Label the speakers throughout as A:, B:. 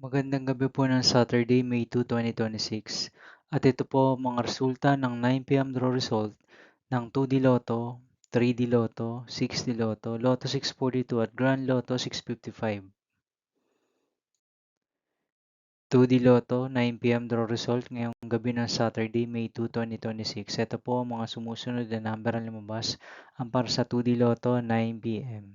A: Magandang gabi po ng Saturday, May 2, 2026. At ito po ang mga resulta ng 9 p.m. draw result ng 2D Lotto, 3D Lotto, 6D Lotto, Lotto 642 at Grand Lotto 655. 2D Lotto, 9 p.m. draw result ngayong gabi ng Saturday, May 2, 2026. Ito po ang mga sumusunod na number ang lumabas ang para sa 2D Lotto, 9 p.m.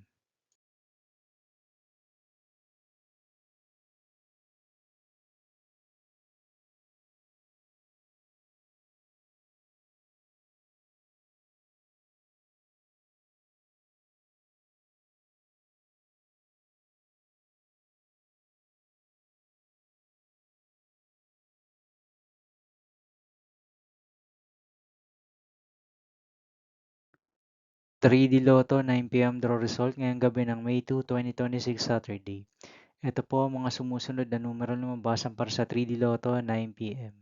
A: 3D Lotto, 9 p.m. draw result ngayong gabi ng May 2, 2026 Saturday. Ito po ang mga sumusunod na numero lumabas para sa 3D Lotto, 9 p.m.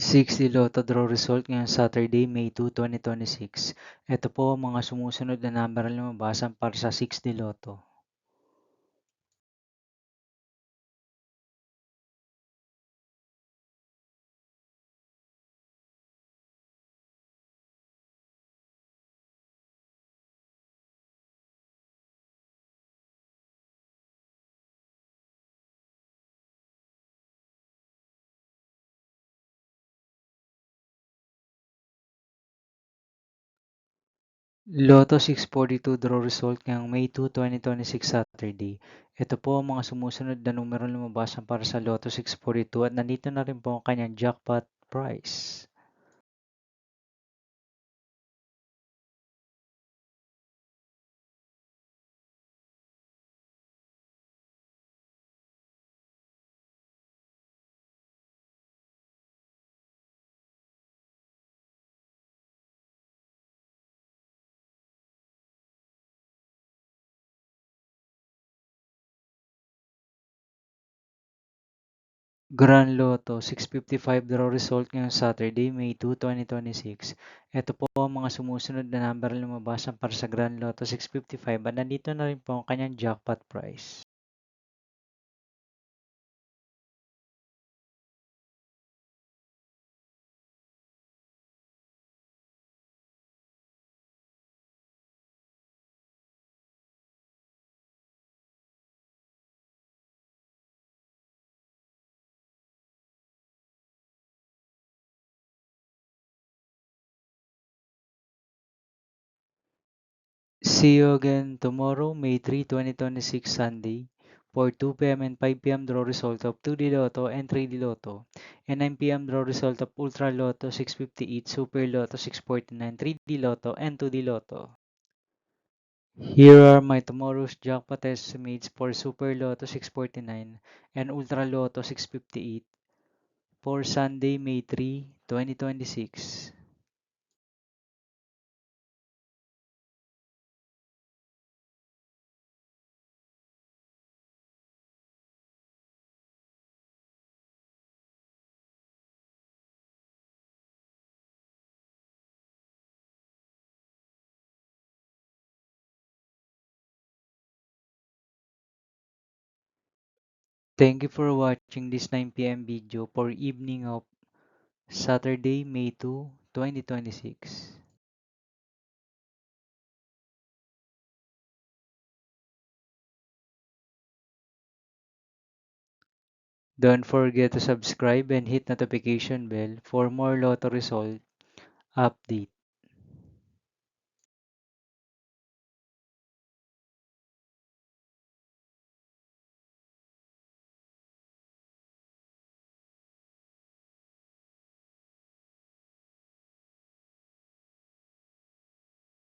A: 6D Lotto draw result ngayong Saturday, May 2, 2026. Ito po ang mga sumusunod na number na lumabas para sa 6D Lotto. 'Lotto 642 draw result ngayong May 2, 2026 Saturday. Ito po ang mga sumusunod na numero lumabas para sa Lotto 642 at nandito na rin po ang kanyang jackpot prize. Grand Lotto 655 draw result ngayong Saturday, May 2, 2026. Ito po ang mga sumusunod na number na lumabas para sa Grand Lotto 655 at nandito na rin po ang kanyang jackpot prize. See you again tomorrow, May 3, 2026 Sunday for 2 p.m. and 5 p.m. draw result of 2D Lotto and 3D Lotto and 9 p.m. draw result of Ultra Lotto 658, Super Lotto 649, 3D Lotto and 2D Lotto. Here are my tomorrow's jackpot estimates for Super Lotto 649 and Ultra Lotto 658 for Sunday, May 3, 2026. Thank you for watching this 9 p.m. video for evening of Saturday, May 2, 2026. Don't forget to subscribe and hit notification bell for more lotto result update.